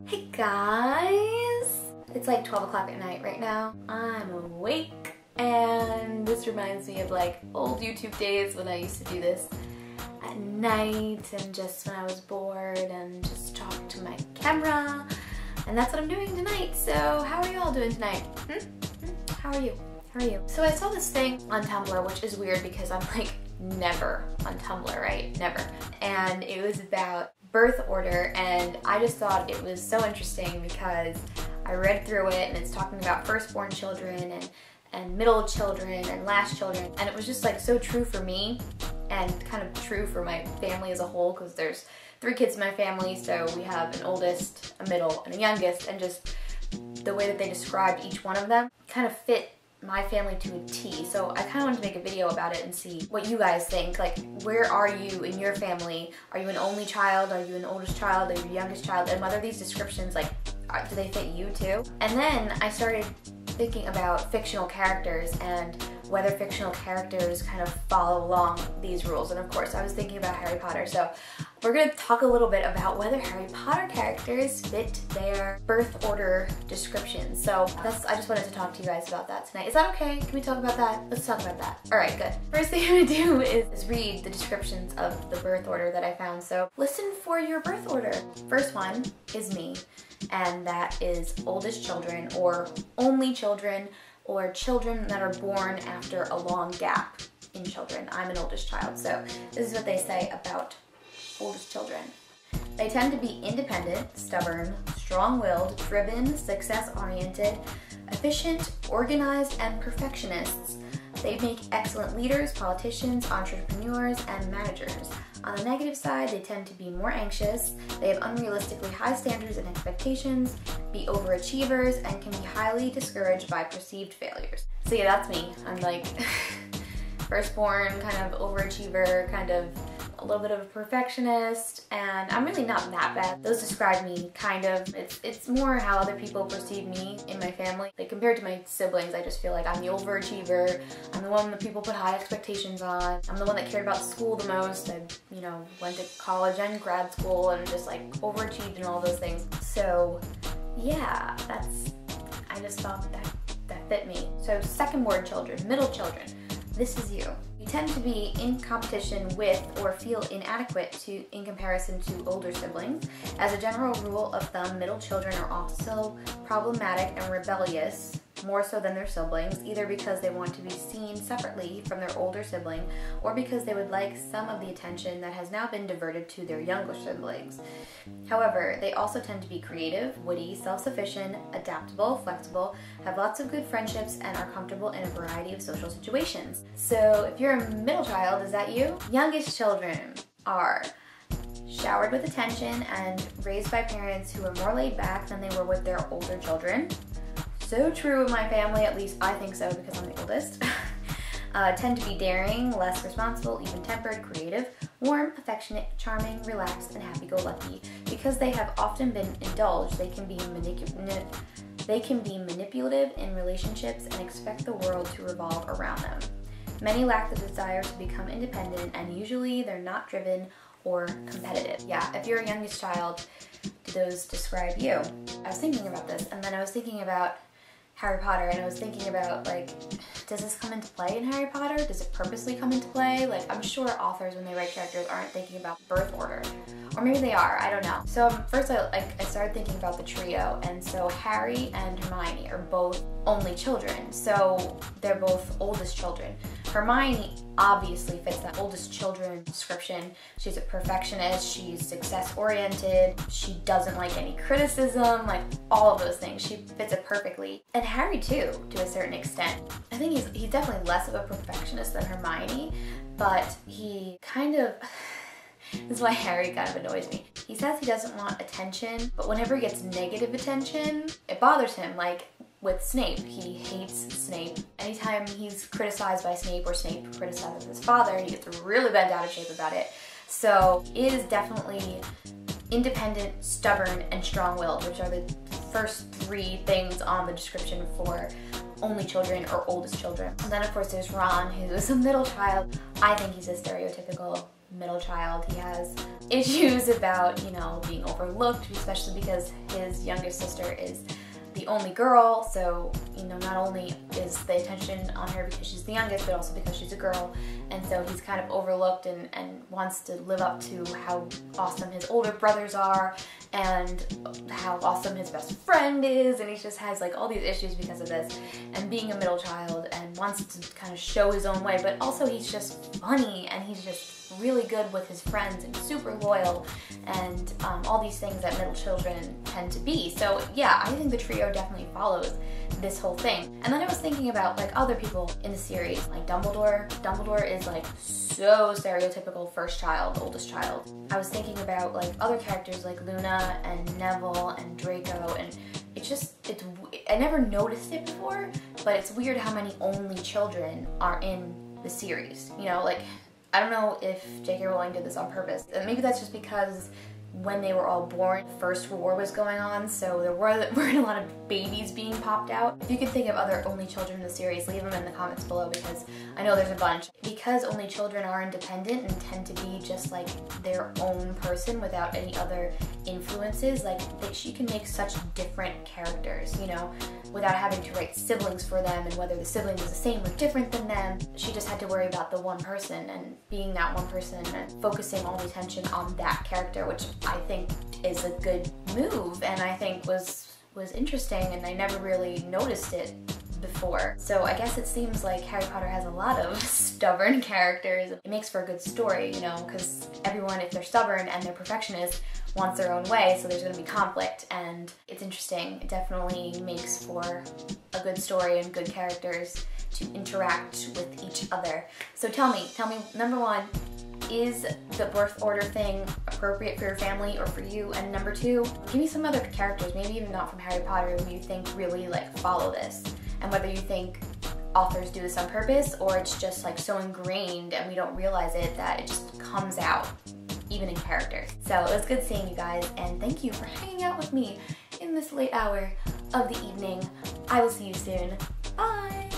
Hey guys! It's like 12 o'clock at night right now. I'm awake and this reminds me of like old YouTube days when I used to do this at night and just when I was bored and just talk to my camera. And that's what I'm doing tonight. So how are you all doing tonight? How are you? How are you? So I saw this thing on Tumblr, which is weird because I'm like never on Tumblr, right? Never. And it was about birth order, and I just thought it was so interesting because I read through it and it's talking about firstborn children and middle children and last children, and it was just like so true for me and kind of true for my family as a whole, because there's 3 kids in my family, so we have an oldest, a middle, and a youngest, and just the way that they described each one of them kind of fit my family to a T. So I kind of wanted to make a video about it and see what you guys think. Like, where are you in your family? Are you an only child? Are you an oldest child? Are you youngest child? And whether these descriptions, like, do they fit you too? And then I started thinking about fictional characters and whether fictional characters kind of follow along these rules. And of course, I was thinking about Harry Potter. So we're going to talk a little bit about whether Harry Potter characters fit their birth order descriptions. So I just wanted to talk to you guys about that tonight. Is that okay? Can we talk about that? Let's talk about that. All right, good. First thing I'm gonna do is read the descriptions of the birth order that I found. So listen for your birth order. First one is me, and that is oldest children or only children or children that are born after a long gap in children. I'm an oldest child, so this is what they say about oldest children. They tend to be independent, stubborn, strong-willed, driven, success-oriented, efficient, organized, and perfectionists. They make excellent leaders, politicians, entrepreneurs, and managers. On the negative side, they tend to be more anxious, they have unrealistically high standards and expectations, be overachievers, and can be highly discouraged by perceived failures. So yeah, that's me. I'm like firstborn, kind of overachiever, kind of a little bit of a perfectionist, and I'm really not that bad. Those describe me, kind of. It's more how other people perceive me in my family. Like, compared to my siblings, I just feel like I'm the overachiever. I'm the one that people put high expectations on. I'm the one that cared about school the most. I, went to college and grad school and just like overachieved and all those things. So yeah, I just thought that fit me. So second-born children, middle children, this is you. You tend to be in competition with or feel inadequate in comparison to older siblings. As a general rule of thumb, middle children are also problematic and rebellious, more so than their siblings, either because they want to be seen separately from their older sibling or because they would like some of the attention that has now been diverted to their younger siblings. However, they also tend to be creative, witty, self-sufficient, adaptable, flexible, have lots of good friendships, and are comfortable in a variety of social situations. So if you're a middle child, is that you? Youngest children are showered with attention and raised by parents who are more laid back than they were with their older children. So true in my family, at least I think so because I'm the oldest. Tend to be daring, less responsible, even-tempered, creative, warm, affectionate, charming, relaxed, and happy-go-lucky. Because they have often been indulged, they can be manipulative in relationships and expect the world to revolve around them. Many lack the desire to become independent, and usually they're not driven or competitive. Yeah, if you're a youngest child, do those describe you? I was thinking about this, and then I was thinking about Harry Potter, and I was thinking about, like, does this come into play in Harry Potter? Does it purposely come into play? Like, I'm sure authors, when they write characters, aren't thinking about birth order. Or maybe they are, I don't know. So first I started thinking about the trio, and so Harry and Hermione are both only children. So they're both oldest children. Hermione obviously fits that oldest children description. She's a perfectionist, she's success-oriented, she doesn't like any criticism, like all of those things. She fits it perfectly. And Harry too, to a certain extent. I think he's definitely less of a perfectionist than Hermione, but he kind of, this is why Harry kind of annoys me. He says he doesn't want attention, but whenever he gets negative attention, it bothers him. Like with Snape, he hates Snape. Anytime he's criticized by Snape or Snape criticizes his father, he gets really bent out of shape about it. So it is definitely independent, stubborn, and strong-willed, which are the first 3 things on the description for only children or oldest children. And then of course there's Ron, who is a middle child. I think he's a stereotypical middle child. He has issues about, you know, being overlooked, especially because his youngest sister is the only girl, so, you know, not only is the attention on her because she's the youngest, but also because she's a girl, and so he's kind of overlooked and wants to live up to how awesome his older brothers are and how awesome his best friend is, and he just has like all these issues because of this, and being a middle child, and wants to kind of show his own way, but also he's just funny, and he's just really good with his friends and super loyal, and all these things that middle children tend to be. So yeah, I think the trio definitely follows this whole thing. And then I was thinking about like other people in the series, like Dumbledore. Dumbledore is like so stereotypical first child, oldest child. I was thinking about like other characters like Luna and Neville and Draco, and I never noticed it before, but it's weird how many only children are in the series. You know, like, I don't know if J.K. Rowling did this on purpose. And maybe that's just because when they were all born, the First War was going on, so there weren't a lot of babies being popped out. If you can think of other only children in the series, leave them in the comments below, because I know there's a bunch. Because only children are independent and tend to be just like their own person without any other influences, like she can make such different characters, you know, without having to write siblings for them and whether the sibling was the same or different than them. She just had to worry about the one person and being that one person and focusing all the attention on that character, which I think is a good move, and I think was interesting, and I never really noticed it before. So I guess it seems like Harry Potter has a lot of stubborn characters. It makes for a good story, you know, because everyone, if they're stubborn and they're perfectionists, wants their own way, so there's going to be conflict, and it's interesting. It definitely makes for a good story and good characters to interact with each other. So tell me, number one, is the birth order thing appropriate for your family or for you? And number two, give me some other characters, maybe even not from Harry Potter, who you think really like follow this, and whether you think authors do this on purpose or it's just like so ingrained and we don't realize it that it just comes out even in characters. So it was good seeing you guys, and thank you for hanging out with me in this late hour of the evening. I will see you soon. Bye!